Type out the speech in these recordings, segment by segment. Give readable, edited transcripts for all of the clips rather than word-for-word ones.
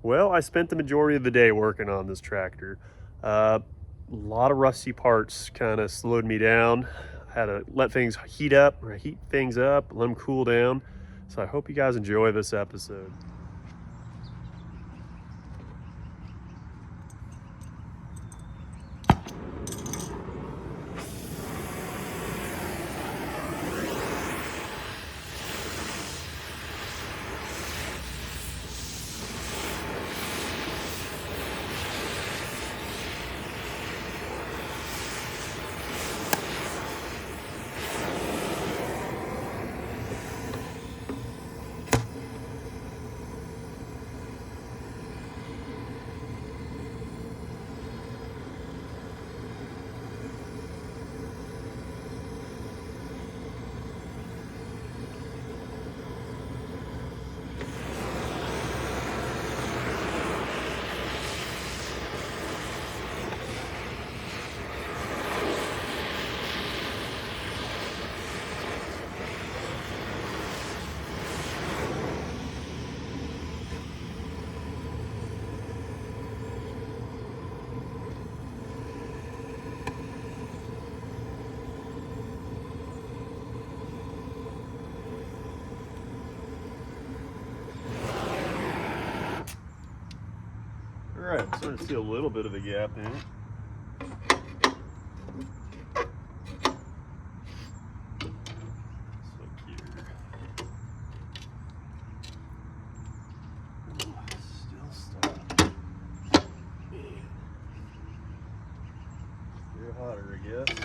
Well, I spent the majority of the day working on this tractor. A lot of rusty parts kind of slowed me down. I had to let things heat things up, let them cool down. So I hope you guys enjoy this episode. All right, I'm starting to see a little bit of a gap in it. Still stuck. You're hotter, I guess.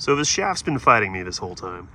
So this shaft's been fighting me this whole time.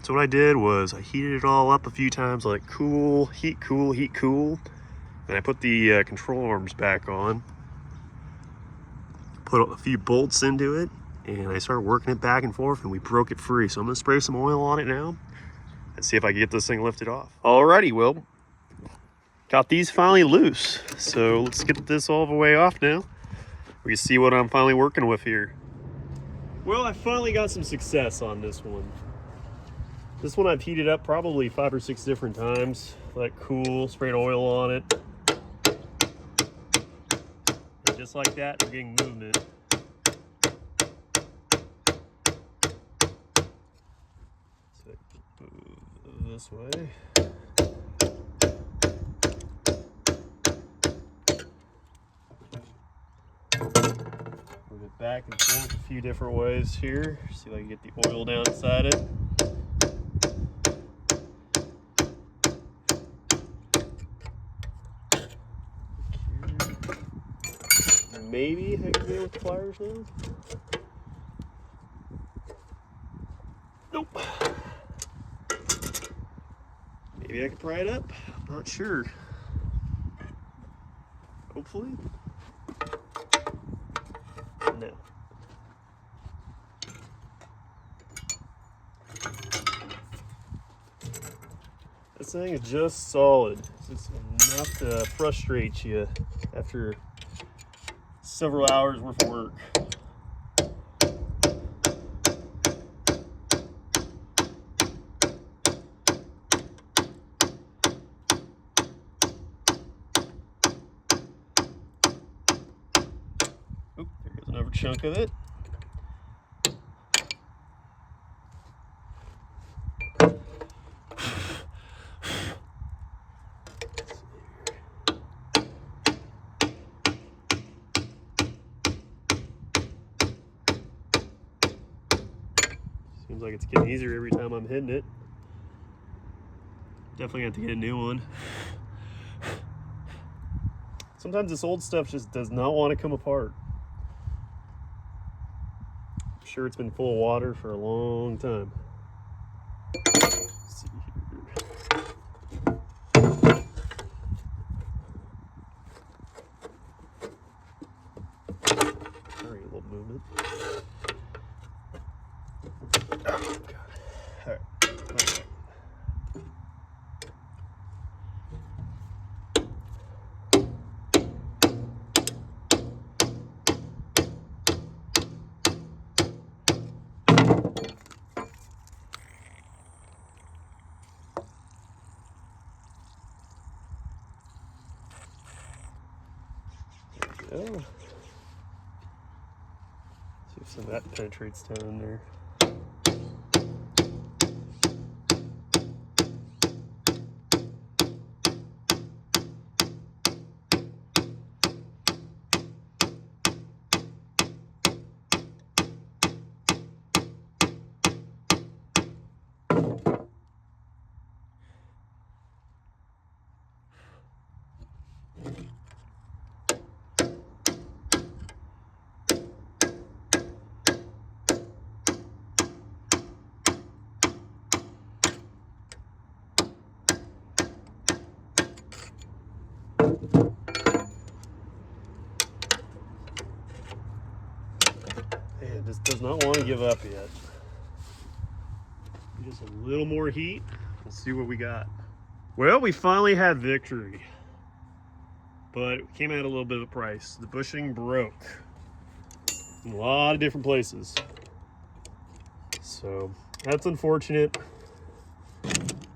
So what I did was I heated it all up a few times, like cool, heat, cool, heat, cool. Then I put the control arms back on, put a few bolts into it, and I started working it back and forth, and we broke it free. So I'm gonna spray some oil on it now and see if I can get this thing lifted off. Alrighty, well, got these finally loose. So let's get this all the way off now. We can see what I'm finally working with here. Well, I finally got some success on this one. This one I've heated up probably 5 or 6 different times. Let cool, sprayed oil on it. And just like that, we're getting movement. So move this way. Move it back and forth a few different ways here. See if I can get the oil down inside it. Maybe I can get it with the pliers now. Nope. Maybe I can pry it up. I'm not sure. Hopefully. No. This thing is just solid. It's just enough to frustrate you after several hours worth of work. Oop, there goes another chunk of it. Seems like it's getting easier every time I'm hitting it. Definitely have to get a new one. Sometimes this old stuff just does not want to come apart. I'm sure it's been full of water for a long time. Let's see here. Sorry, a little movement. Oh, God. All right. Okay. There we go. See if some of that penetrates down in there. Man, this does not want to give up yet. Just a little more heat. Let's see what we got. Well, we finally had victory, but it came at a little bit of a price. The bushing broke in a lot of different places, so that's unfortunate.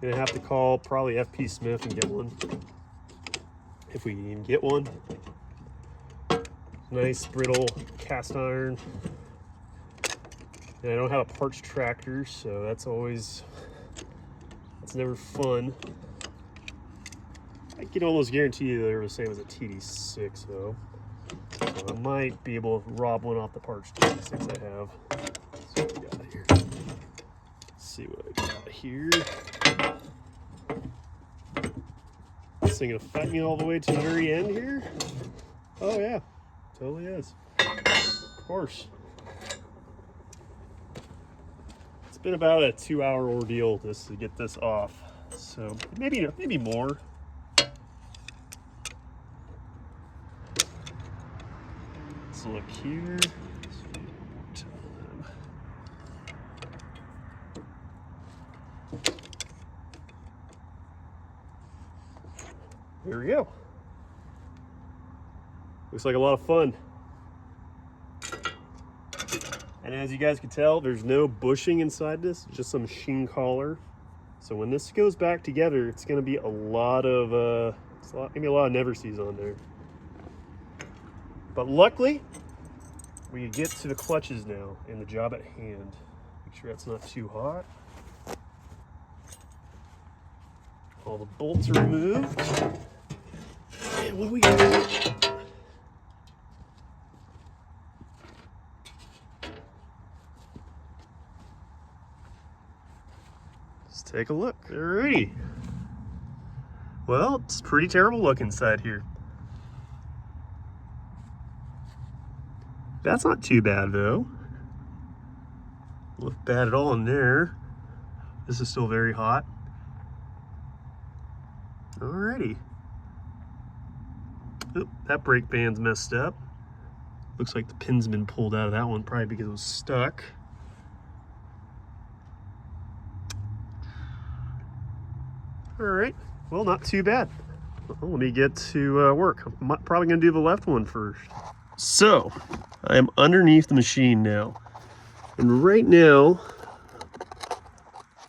Gonna have to call probably FP Smith and get one, if we can even get one. Nice brittle cast iron. And I don't have a parts tractor, so that's never fun. I can almost guarantee you they're the same as a Td9 though. So I might be able to rob one off the parts Td9 I have. Let's see what we got here. Let's see what I got here. This thing gonna fight me all the way to the very end here? Oh yeah, totally is. Of course. been about a 2-hour ordeal just to get this off. So maybe more. Let's look here. Here we go. Looks like a lot of fun. And as you guys can tell, there's no bushing inside this, just some machine collar. So when this goes back together, it's gonna be a lot of, maybe a lot of never sees on there. But luckily, we get to the clutches now and the job at hand. Make sure that's not too hot. All the bolts are removed. And what do we got? Let's take a look. Alrighty. Well, it's pretty terrible look inside here. That's not too bad though. Look bad at all in there. This is still very hot. Alrighty. Oop, that brake band's messed up. Looks like the pin's been pulled out of that one, probably because it was stuck. Alright, well, not too bad. Well, let me get to work. I'm probably gonna do the left one first. So, I am underneath the machine now. And right now,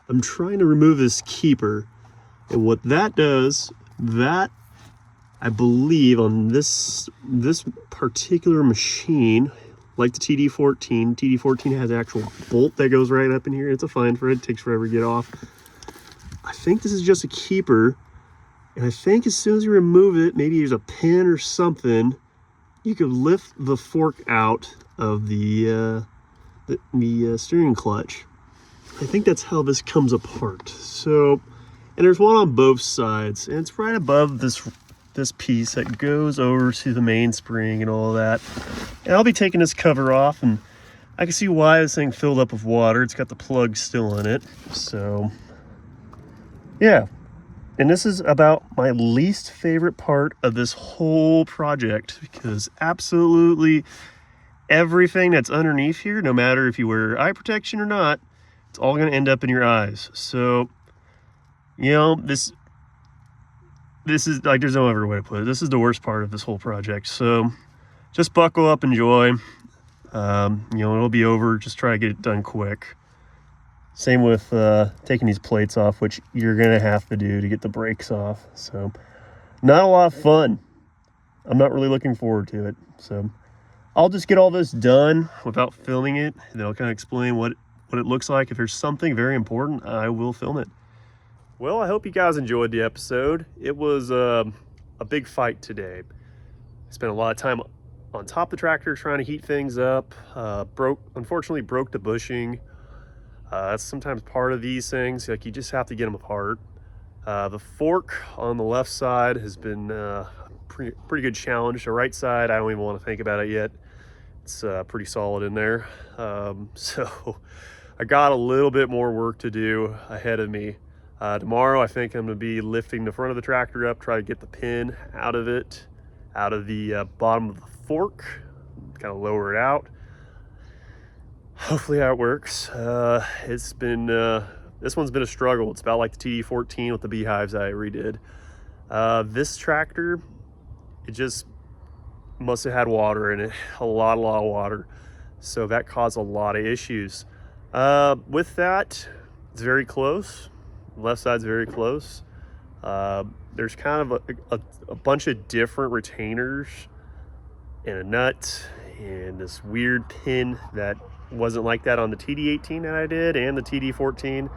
I'm trying to remove this keeper. And what that does, that I believe on this particular machine, like the TD14, TD14 has an actual bolt that goes right up in here. It's a fine for it, it takes forever to get off. I think this is just a keeper. And I think as soon as you remove it, maybe there's a pin or something, you could lift the fork out of the steering clutch. I think that's how this comes apart. So, and there's one on both sides, and it's right above this piece that goes over to the mainspring and all that. And I'll be taking this cover off, and I can see why this thing filled up with water. It's got the plug still in it. So, yeah. And this is about my least favorite part of this whole project, because absolutely everything that's underneath here, no matter if you wear eye protection or not, it's all going to end up in your eyes. So, you know, this is like, there's no other way to put it. This is the worst part of this whole project. So just buckle up, enjoy. You know, it'll be over. Just try to get it done quick. Same with taking these plates off, which you're gonna have to do to get the brakes off. So not a lot of fun. I'm not really looking forward to it. So I'll just get all this done without filming it, and then I'll kind of explain what it looks like. If there's something very important, I will film it. Well, I hope you guys enjoyed the episode. It was a big fight today. I spent a lot of time on top of the tractor trying to heat things up. Unfortunately broke the bushing. That's sometimes part of these things. Like, you just have to get them apart. The fork on the left side has been a pretty good challenge. The right side, I don't even want to think about it yet. It's pretty solid in there. So I got a little bit more work to do ahead of me. Tomorrow, I think I'm going to be lifting the front of the tractor up, try to get the pin out of it, out of the bottom of the fork, kind of lower it out. Hopefully that works. It's been this one's been a struggle. It's about like the TD14 with the beehives I redid. This tractor, it just must have had water in it, a lot of water. So that caused a lot of issues. With that, it's very close. Left side's very close. There's kind of a bunch of different retainers and a nut and this weird pin that wasn't like that on the TD18 that I did and the TD14.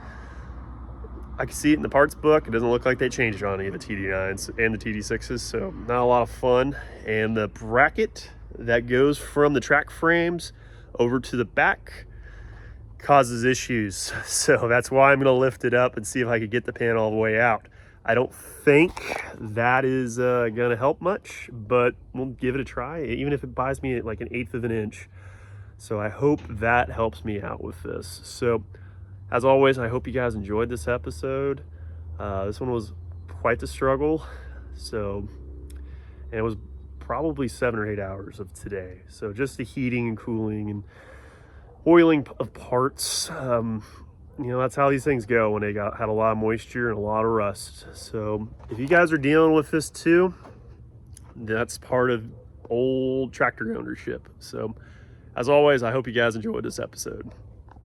I can see it in the parts book. It doesn't look like they changed it on any of the TD9s and the TD6s, so not a lot of fun. And the bracket that goes from the track frames over to the back causes issues. So that's why I'm going to lift it up and see if I could get the pin all the way out. I don't think that is going to help much, but we'll give it a try, even if it buys me like 1/8 of an inch. So I hope that helps me out with this. So As always, I hope you guys enjoyed this episode. This one was quite the struggle. So, and it was probably 7 or 8 hours of today. So just the heating and cooling and oiling of parts. You know, that's how these things go when they had a lot of moisture and a lot of rust. So if you guys are dealing with this too, that's part of old tractor ownership. So as always, I hope you guys enjoyed this episode.